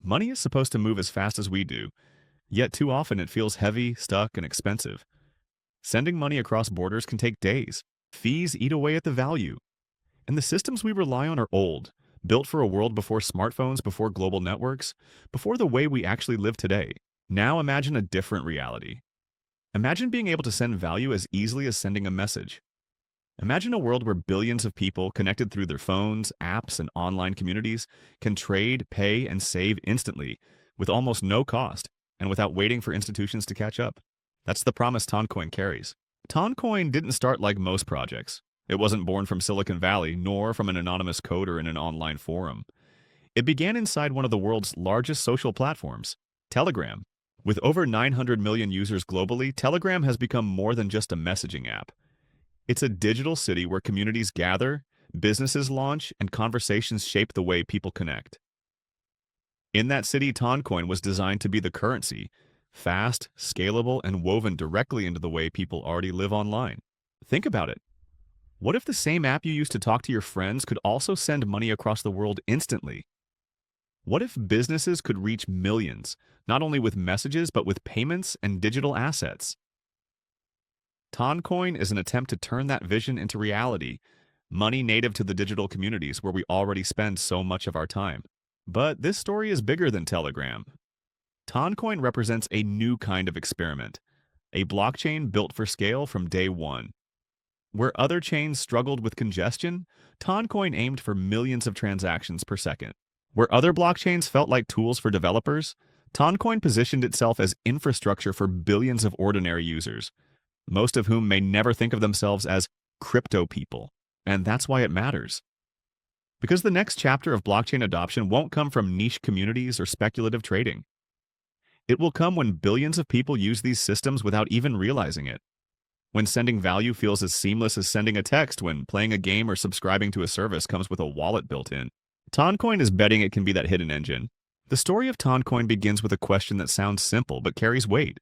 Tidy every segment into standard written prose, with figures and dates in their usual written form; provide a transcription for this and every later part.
Money is supposed to move as fast as we do, yet too often it feels heavy, stuck, and expensive. Sending money across borders can take days. Fees eat away at the value. And the systems we rely on are old, built for a world before smartphones, before global networks, before the way we actually live today. Now imagine a different reality. Imagine being able to send value as easily as sending a message. Imagine a world where billions of people, connected through their phones, apps, and online communities, can trade, pay, and save instantly, with almost no cost, and without waiting for institutions to catch up. That's the promise Toncoin carries. Toncoin didn't start like most projects. It wasn't born from Silicon Valley, nor from an anonymous coder in an online forum. It began inside one of the world's largest social platforms, Telegram. With over 900 million users globally, Telegram has become more than just a messaging app. It's a digital city where communities gather, businesses launch, and conversations shape the way people connect. In that city, Toncoin was designed to be the currency, fast, scalable, and woven directly into the way people already live online. Think about it. What if the same app you use to talk to your friends could also send money across the world instantly? What if businesses could reach millions, not only with messages, but with payments and digital assets? Toncoin is an attempt to turn that vision into reality, money native to the digital communities where we already spend so much of our time. But this story is bigger than Telegram. Toncoin represents a new kind of experiment, a blockchain built for scale from day one. Where other chains struggled with congestion, Toncoin aimed for millions of transactions per second. Where other blockchains felt like tools for developers, Toncoin positioned itself as infrastructure for billions of ordinary users, most of whom may never think of themselves as crypto people. And that's why it matters. Because the next chapter of blockchain adoption won't come from niche communities or speculative trading. It will come when billions of people use these systems without even realizing it. When sending value feels as seamless as sending a text, when playing a game or subscribing to a service comes with a wallet built in. Toncoin is betting it can be that hidden engine. The story of Toncoin begins with a question that sounds simple but carries weight.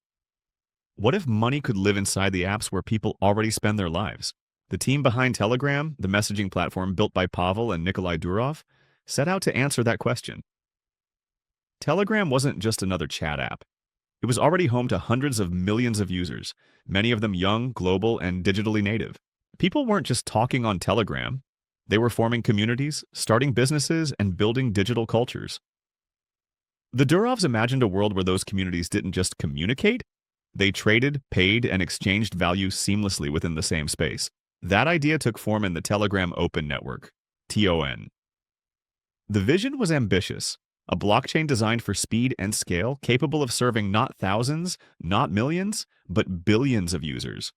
What if money could live inside the apps where people already spend their lives? The team behind Telegram, the messaging platform built by Pavel and Nikolai Durov, set out to answer that question. Telegram wasn't just another chat app. It was already home to hundreds of millions of users, many of them young, global, and digitally native. People weren't just talking on Telegram. They were forming communities, starting businesses, and building digital cultures. The Durovs imagined a world where those communities didn't just communicate, they traded, paid, and exchanged value seamlessly within the same space. That idea took form in the Telegram Open Network, TON. The vision was ambitious, a blockchain designed for speed and scale, capable of serving not thousands, not millions, but billions of users.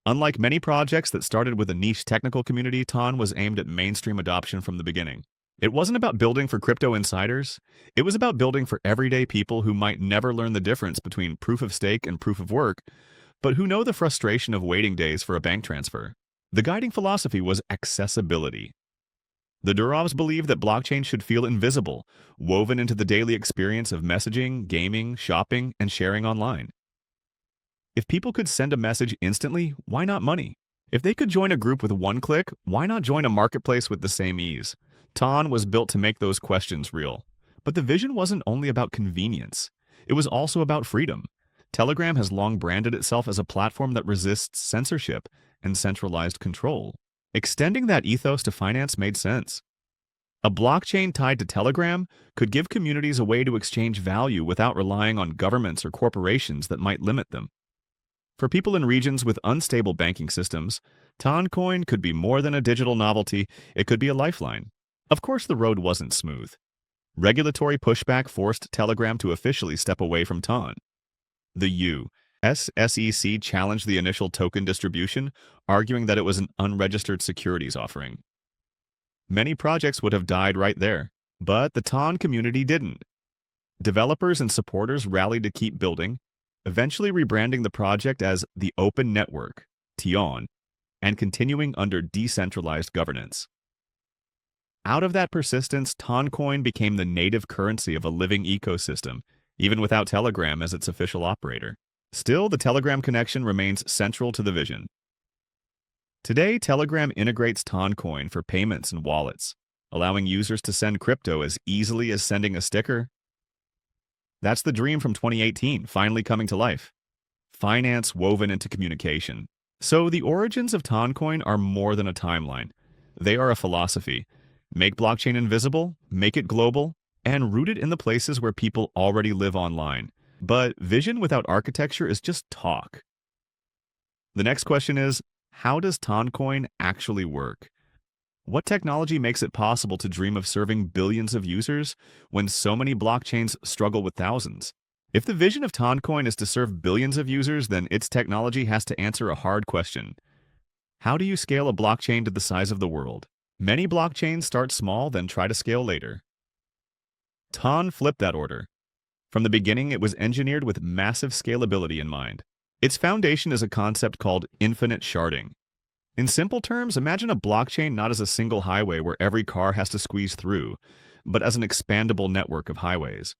Unlike many projects that started with a niche technical community, TON was aimed at mainstream adoption from the beginning. It wasn't about building for crypto insiders. It was about building for everyday people who might never learn the difference between proof of stake and proof of work, but who know the frustration of waiting days for a bank transfer. The guiding philosophy was accessibility. The Durovs believed that blockchain should feel invisible, woven into the daily experience of messaging, gaming, shopping, and sharing online. If people could send a message instantly, why not money? If they could join a group with one click, why not join a marketplace with the same ease? TON was built to make those questions real. But the vision wasn't only about convenience. It was also about freedom. Telegram has long branded itself as a platform that resists censorship and centralized control. Extending that ethos to finance made sense. A blockchain tied to Telegram could give communities a way to exchange value without relying on governments or corporations that might limit them. For people in regions with unstable banking systems, Toncoin could be more than a digital novelty, it could be a lifeline. Of course, the road wasn't smooth. Regulatory pushback forced Telegram to officially step away from TON. The U.S. SEC challenged the initial token distribution, arguing that it was an unregistered securities offering. Many projects would have died right there, but the TON community didn't. Developers and supporters rallied to keep building, eventually rebranding the project as the Open Network, TON, and continuing under decentralized governance. Out of that persistence, Toncoin became the native currency of a living ecosystem, even without Telegram as its official operator. Still, the Telegram connection remains central to the vision. Today, Telegram integrates Toncoin for payments and wallets, allowing users to send crypto as easily as sending a sticker. That's the dream from 2018, finally coming to life. Finance woven into communication. So the origins of Toncoin are more than a timeline. They are a philosophy. Make blockchain invisible, make it global, and root it in the places where people already live online. But vision without architecture is just talk. The next question is, how does Toncoin actually work? What technology makes it possible to dream of serving billions of users when so many blockchains struggle with thousands? If the vision of Toncoin is to serve billions of users, then its technology has to answer a hard question. How do you scale a blockchain to the size of the world? Many blockchains start small, then try to scale later. Ton flipped that order. From the beginning, it was engineered with massive scalability in mind. Its foundation is a concept called infinite sharding. In simple terms, imagine a blockchain not as a single highway where every car has to squeeze through, but as an expandable network of highways.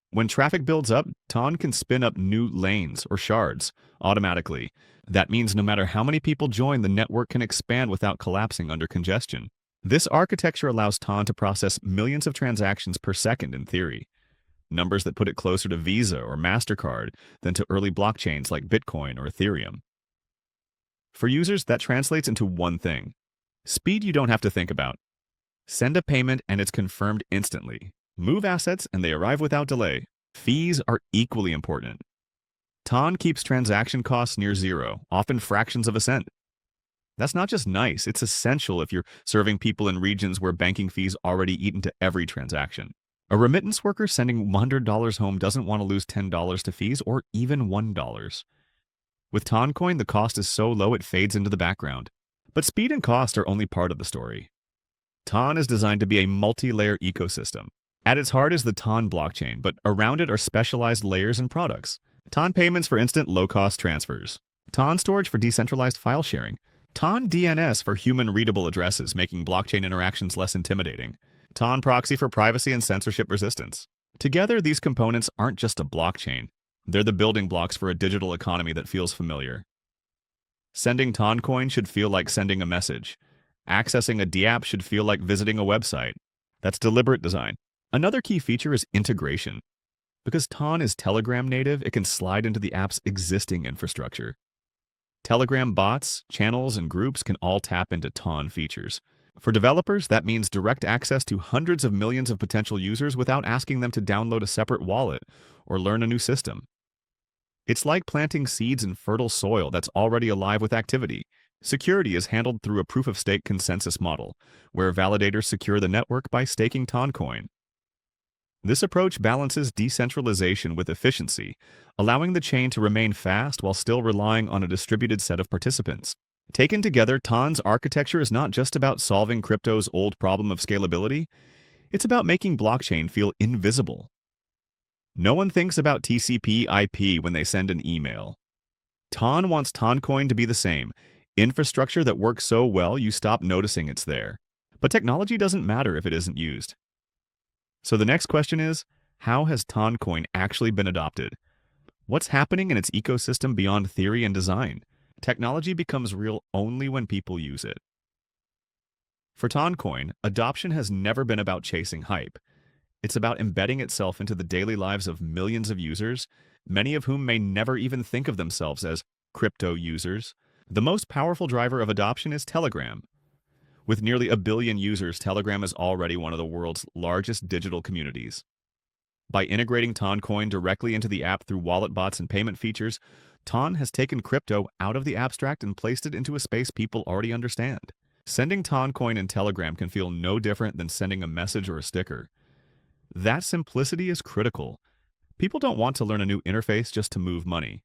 When traffic builds up, Ton can spin up new lanes or shards automatically. That means no matter how many people join, the network can expand without collapsing under congestion. This architecture allows Ton to process millions of transactions per second in theory, numbers that put it closer to Visa or MasterCard than to early blockchains like Bitcoin or Ethereum. For users, that translates into one thing: speed you don't have to think about. Send a payment and it's confirmed instantly. Move assets and they arrive without delay. Fees are equally important. Ton keeps transaction costs near zero, often fractions of a cent. That's not just nice, it's essential if you're serving people in regions where banking fees already eat into every transaction. A remittance worker sending $100 home doesn't want to lose $10 to fees or even $1. With Toncoin, the cost is so low it fades into the background. But speed and cost are only part of the story. Ton is designed to be a multi-layer ecosystem. At its heart is the Ton blockchain, but around it are specialized layers and products. Ton payments for instant low-cost transfers. Ton storage for decentralized file sharing. Ton DNS for human-readable addresses, making blockchain interactions less intimidating. Ton proxy for privacy and censorship resistance. Together, these components aren't just a blockchain. They're the building blocks for a digital economy that feels familiar. Sending Toncoin should feel like sending a message. Accessing a DApp should feel like visiting a website. That's deliberate design. Another key feature is integration. Because Ton is Telegram native, it can slide into the app's existing infrastructure. Telegram bots, channels, and groups can all tap into Ton features. For developers, that means direct access to hundreds of millions of potential users without asking them to download a separate wallet or learn a new system. It's like planting seeds in fertile soil that's already alive with activity. Security is handled through a proof-of-stake consensus model, where validators secure the network by staking Toncoin. This approach balances decentralization with efficiency, allowing the chain to remain fast while still relying on a distributed set of participants. Taken together, Ton's architecture is not just about solving crypto's old problem of scalability, it's about making blockchain feel invisible. No one thinks about TCP/IP when they send an email. Ton wants Toncoin to be the same, infrastructure that works so well you stop noticing it's there. But technology doesn't matter if it isn't used. So the next question is, how has Toncoin actually been adopted? What's happening in its ecosystem beyond theory and design? Technology becomes real only when people use it. For Toncoin, adoption has never been about chasing hype. It's about embedding itself into the daily lives of millions of users, many of whom may never even think of themselves as crypto users. The most powerful driver of adoption is Telegram. With nearly 1 billion users, Telegram is already one of the world's largest digital communities. By integrating Toncoin directly into the app through wallet bots and payment features, Ton has taken crypto out of the abstract and placed it into a space people already understand. Sending Toncoin in Telegram can feel no different than sending a message or a sticker. That simplicity is critical. People don't want to learn a new interface just to move money.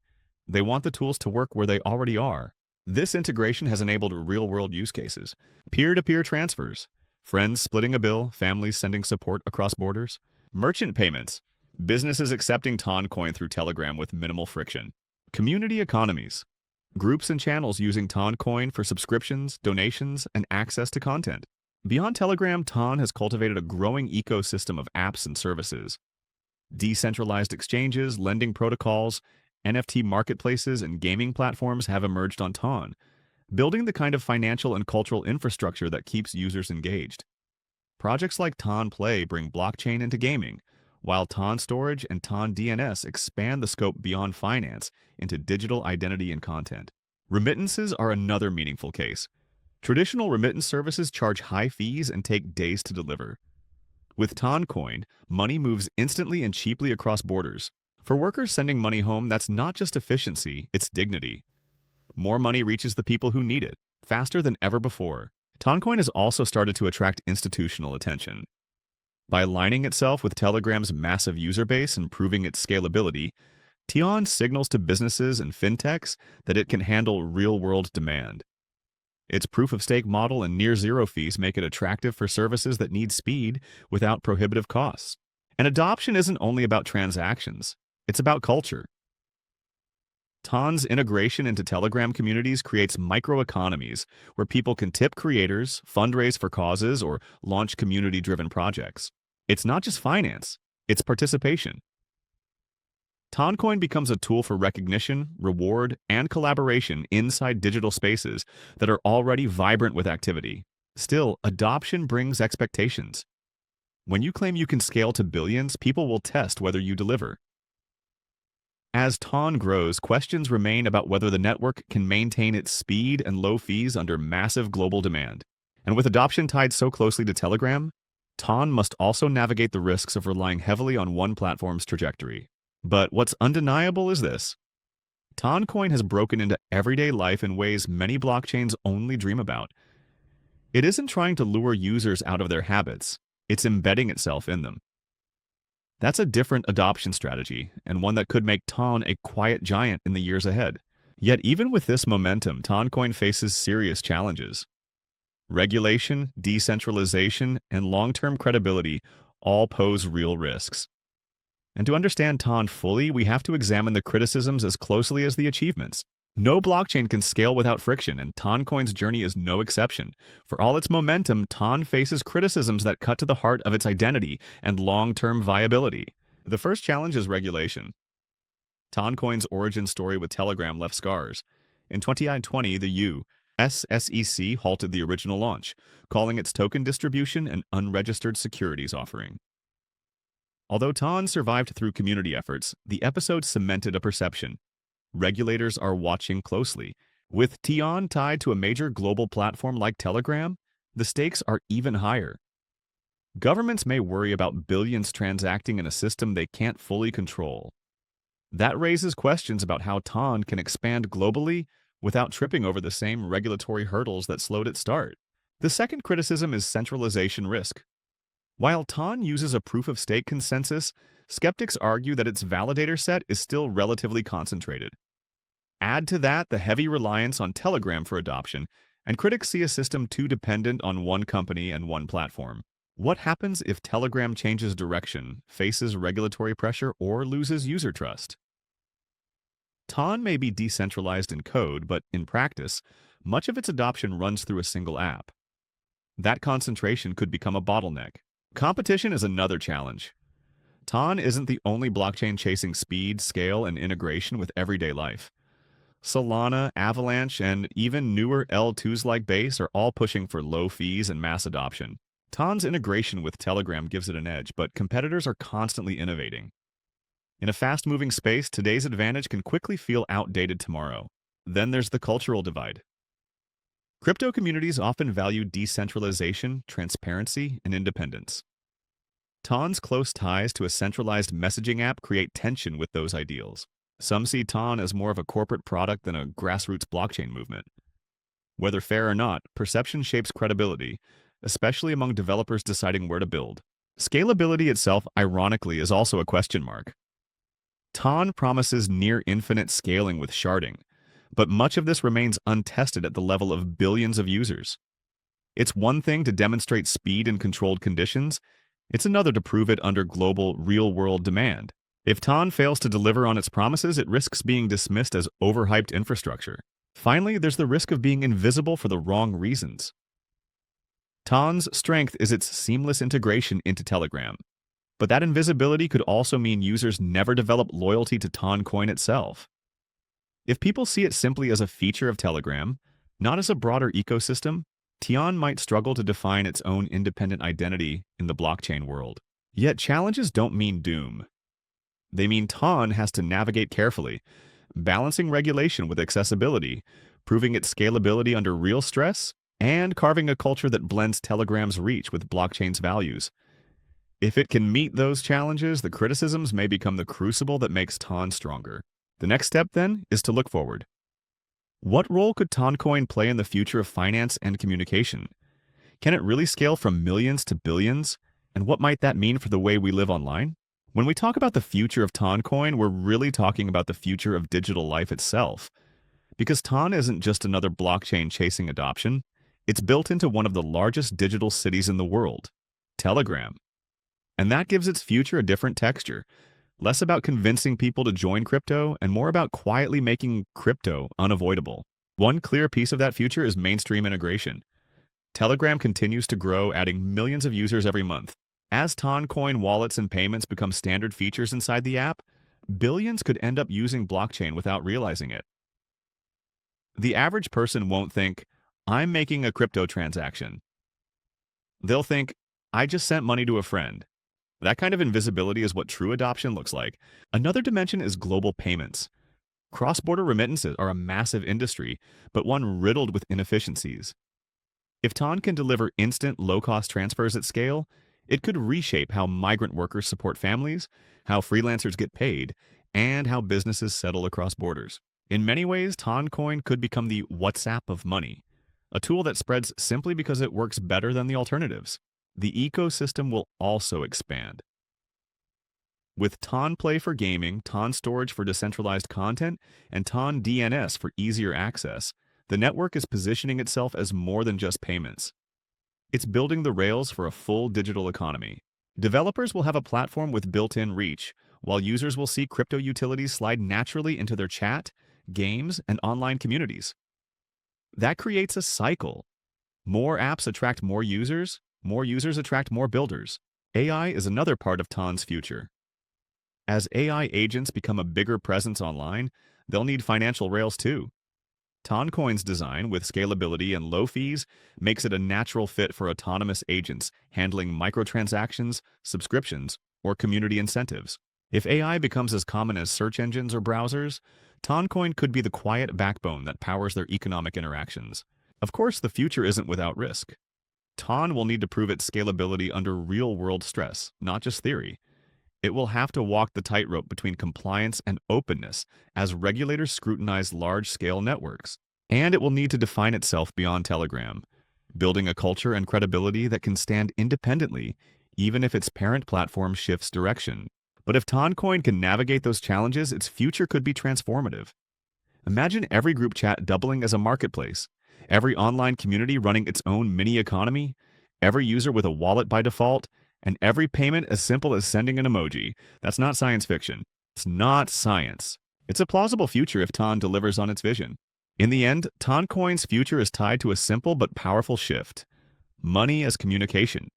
They want the tools to work where they already are. This integration has enabled real-world use cases. Peer-to-peer transfers, friends splitting a bill, families sending support across borders. Merchant payments, businesses accepting Toncoin through Telegram with minimal friction. Community economies, groups and channels using Toncoin for subscriptions, donations, and access to content. Beyond Telegram, Ton has cultivated a growing ecosystem of apps and services. Decentralized exchanges, lending protocols, NFT marketplaces, and gaming platforms have emerged on Ton, building the kind of financial and cultural infrastructure that keeps users engaged. Projects like Ton Play bring blockchain into gaming, while Ton Storage and Ton DNS expand the scope beyond finance into digital identity and content. Remittances are another meaningful case. Traditional remittance services charge high fees and take days to deliver. With Toncoin, money moves instantly and cheaply across borders. For workers sending money home, that's not just efficiency, it's dignity. More money reaches the people who need it, faster than ever before. Toncoin has also started to attract institutional attention. By aligning itself with Telegram's massive user base and proving its scalability, Tion signals to businesses and fintechs that it can handle real-world demand. Its proof-of-stake model and near-zero fees make it attractive for services that need speed without prohibitive costs. And adoption isn't only about transactions, it's about culture. Ton's integration into Telegram communities creates microeconomies where people can tip creators, fundraise for causes, or launch community-driven projects. It's not just finance, it's participation. Toncoin becomes a tool for recognition, reward, and collaboration inside digital spaces that are already vibrant with activity. Still, adoption brings expectations. When you claim you can scale to billions, people will test whether you deliver. As Ton grows, questions remain about whether the network can maintain its speed and low fees under massive global demand. And with adoption tied so closely to Telegram, Ton must also navigate the risks of relying heavily on one platform's trajectory. But what's undeniable is this. Toncoin has broken into everyday life in ways many blockchains only dream about. It isn't trying to lure users out of their habits, it's embedding itself in them. That's a different adoption strategy, and one that could make Ton a quiet giant in the years ahead. Yet even with this momentum, Toncoin faces serious challenges. Regulation, decentralization, and long-term credibility all pose real risks. And to understand Ton fully, we have to examine the criticisms as closely as the achievements. No blockchain can scale without friction, and Toncoin's journey is no exception. For all its momentum, Ton faces criticisms that cut to the heart of its identity and long-term viability. The first challenge is regulation. Toncoin's origin story with Telegram left scars. In 2020, the SEC halted the original launch, calling its token distribution an unregistered securities offering. Although Ton survived through community efforts, the episode cemented a perception. Regulators are watching closely. With Tion tied to a major global platform like Telegram, the stakes are even higher. Governments may worry about billions transacting in a system they can't fully control. That raises questions about how Ton can expand globally without tripping over the same regulatory hurdles that slowed its start. The second criticism is centralization risk. While Ton uses a proof-of-stake consensus, skeptics argue that its validator set is still relatively concentrated. Add to that the heavy reliance on Telegram for adoption, and critics see a system too dependent on one company and one platform. What happens if Telegram changes direction, faces regulatory pressure, or loses user trust? Ton may be decentralized in code, but in practice, much of its adoption runs through a single app. That concentration could become a bottleneck. Competition is another challenge. Ton isn't the only blockchain chasing speed, scale, and integration with everyday life. Solana, Avalanche, and even newer L2s like Base are all pushing for low fees and mass adoption. Ton's integration with Telegram gives it an edge, but competitors are constantly innovating. In a fast-moving space, today's advantage can quickly feel outdated tomorrow. Then there's the cultural divide. Crypto communities often value decentralization, transparency, and independence. Ton's close ties to a centralized messaging app create tension with those ideals. Some see Ton as more of a corporate product than a grassroots blockchain movement. Whether fair or not, perception shapes credibility, especially among developers deciding where to build. Scalability itself, ironically, is also a question mark. Ton promises near-infinite scaling with sharding, but much of this remains untested at the level of billions of users. It's one thing to demonstrate speed in controlled conditions, it's another to prove it under global, real-world demand. If Ton fails to deliver on its promises, it risks being dismissed as overhyped infrastructure. Finally, there's the risk of being invisible for the wrong reasons. Ton's strength is its seamless integration into Telegram, but that invisibility could also mean users never develop loyalty to Toncoin itself. If people see it simply as a feature of Telegram, not as a broader ecosystem, Tian might struggle to define its own independent identity in the blockchain world. Yet challenges don't mean doom. They mean Ton has to navigate carefully, balancing regulation with accessibility, proving its scalability under real stress, and carving a culture that blends Telegram's reach with blockchain's values. If it can meet those challenges, the criticisms may become the crucible that makes Ton stronger. The next step, then, is to look forward. What role could Toncoin play in the future of finance and communication? Can it really scale from millions to billions? And what might that mean for the way we live online? When we talk about the future of Toncoin, we're really talking about the future of digital life itself. Because Ton isn't just another blockchain chasing adoption, it's built into one of the largest digital cities in the world, Telegram. And that gives its future a different texture, less about convincing people to join crypto and more about quietly making crypto unavoidable. One clear piece of that future is mainstream integration. Telegram continues to grow, adding millions of users every month. As Toncoin wallets and payments become standard features inside the app, billions could end up using blockchain without realizing it. The average person won't think, I'm making a crypto transaction. They'll think, I just sent money to a friend. That kind of invisibility is what true adoption looks like. Another dimension is global payments. Cross-border remittances are a massive industry, but one riddled with inefficiencies. If Ton can deliver instant, low-cost transfers at scale, it could reshape how migrant workers support families, how freelancers get paid, and how businesses settle across borders. In many ways, Toncoin could become the WhatsApp of money, a tool that spreads simply because it works better than the alternatives. The ecosystem will also expand. With Ton Play for gaming, Ton Storage for decentralized content, and Ton DNS for easier access, the network is positioning itself as more than just payments. It's building the rails for a full digital economy. Developers will have a platform with built-in reach, while users will see crypto utilities slide naturally into their chat, games, and online communities. That creates a cycle. More apps attract more users attract more builders. AI is another part of Ton's future. As AI agents become a bigger presence online, they'll need financial rails too. Toncoin's design, with scalability and low fees, makes it a natural fit for autonomous agents handling microtransactions, subscriptions, or community incentives. If AI becomes as common as search engines or browsers, Toncoin could be the quiet backbone that powers their economic interactions. Of course, the future isn't without risk. Ton will need to prove its scalability under real-world stress, not just theory. It will have to walk the tightrope between compliance and openness as regulators scrutinize large-scale networks. And it will need to define itself beyond Telegram, building a culture and credibility that can stand independently, even if its parent platform shifts direction. But if Toncoin can navigate those challenges, its future could be transformative. Imagine every group chat doubling as a marketplace, every online community running its own mini-economy, every user with a wallet by default, and every payment as simple as sending an emoji. That's not science fiction. It's not science. It's a plausible future if Ton delivers on its vision. In the end, Toncoin's future is tied to a simple but powerful shift: money as communication.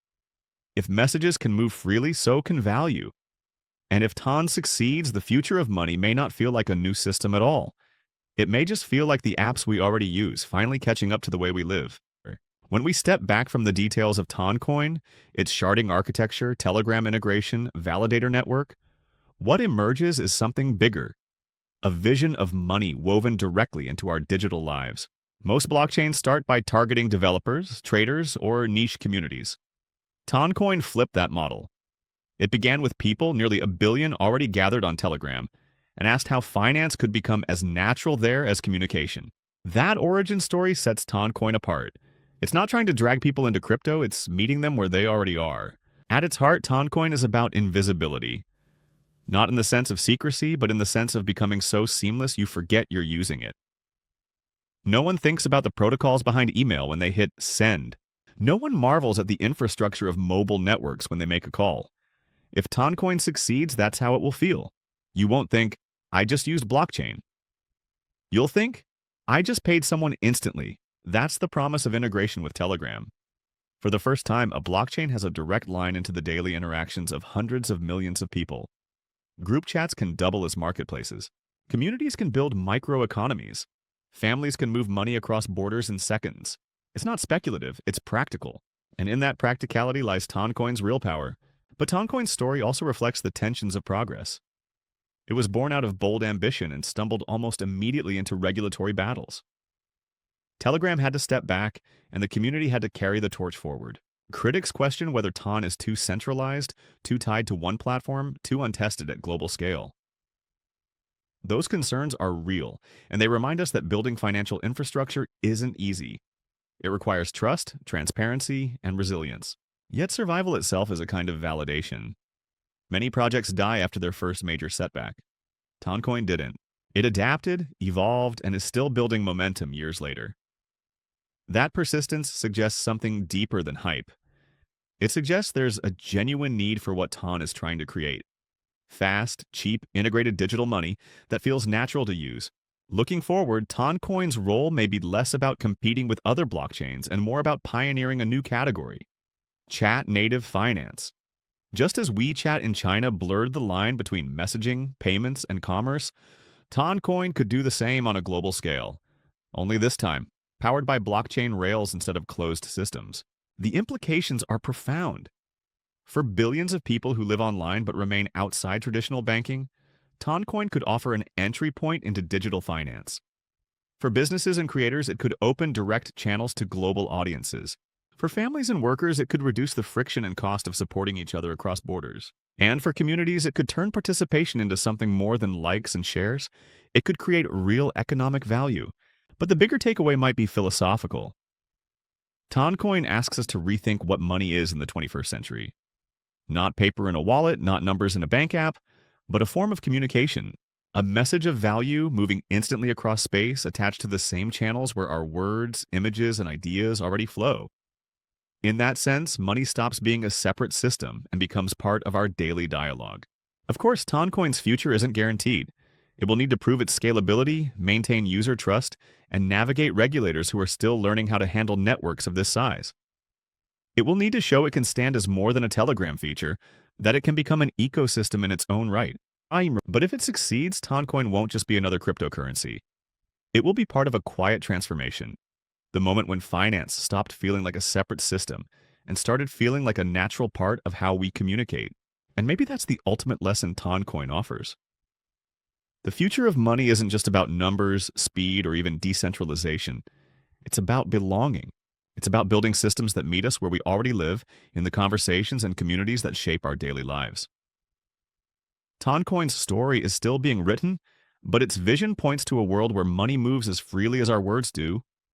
If messages can move freely, so can value. And if Ton succeeds, the future of money may not feel like a new system at all. It may just feel like the apps we already use, finally catching up to the way we live. When we step back from the details of Toncoin, its sharding architecture, Telegram integration, validator network, what emerges is something bigger: a vision of money woven directly into our digital lives. Most blockchains start by targeting developers, traders, or niche communities. Toncoin flipped that model. It began with people, nearly a billion already gathered on Telegram, and asked how finance could become as natural there as communication. That origin story sets Toncoin apart. It's not trying to drag people into crypto, it's meeting them where they already are. At its heart, Toncoin is about invisibility. Not in the sense of secrecy, but in the sense of becoming so seamless you forget you're using it. No one thinks about the protocols behind email when they hit send. No one marvels at the infrastructure of mobile networks when they make a call. If Toncoin succeeds, that's how it will feel. You won't think, I just used blockchain. You'll think, I just paid someone instantly. That's the promise of integration with Telegram. For the first time, a blockchain has a direct line into the daily interactions of hundreds of millions of people. Group chats can double as marketplaces. Communities can build microeconomies. Families can move money across borders in seconds. It's not speculative, it's practical. And in that practicality lies Toncoin's real power. But Toncoin's story also reflects the tensions of progress. It was born out of bold ambition and stumbled almost immediately into regulatory battles. Telegram had to step back, and the community had to carry the torch forward. Critics question whether Ton is too centralized, too tied to one platform, too untested at global scale. Those concerns are real, and they remind us that building financial infrastructure isn't easy. It requires trust, transparency, and resilience. Yet survival itself is a kind of validation. Many projects die after their first major setback. Toncoin didn't. It adapted, evolved, and is still building momentum years later. That persistence suggests something deeper than hype. It suggests there's a genuine need for what Ton is trying to create. Fast, cheap, integrated digital money that feels natural to use. Looking forward, Toncoin's role may be less about competing with other blockchains and more about pioneering a new category: chat-native finance. Just as WeChat in China blurred the line between messaging, payments, and commerce, Toncoin could do the same on a global scale. Only this time, powered by blockchain rails instead of closed systems. The implications are profound. For billions of people who live online but remain outside traditional banking, Toncoin could offer an entry point into digital finance. For businesses and creators, it could open direct channels to global audiences. For families and workers, it could reduce the friction and cost of supporting each other across borders. And for communities, it could turn participation into something more than likes and shares. It could create real economic value. But the bigger takeaway might be philosophical. Toncoin asks us to rethink what money is in the 21st century. Not paper in a wallet, not numbers in a bank app, but a form of communication. A message of value moving instantly across space attached to the same channels where our words, images, and ideas already flow. In that sense, money stops being a separate system and becomes part of our daily dialogue. Of course, Toncoin's future isn't guaranteed. It will need to prove its scalability, maintain user trust, and navigate regulators who are still learning how to handle networks of this size. It will need to show it can stand as more than a Telegram feature, that it can become an ecosystem in its own right. But if it succeeds, Toncoin won't just be another cryptocurrency. It will be part of a quiet transformation. The moment when finance stopped feeling like a separate system and started feeling like a natural part of how we communicate. And maybe that's the ultimate lesson Toncoin offers. The future of money isn't just about numbers, speed, or even decentralization. It's about belonging. It's about building systems that meet us where we already live, in the conversations and communities that shape our daily lives. Toncoin's story is still being written, but its vision points to a world where money moves as freely as our words do,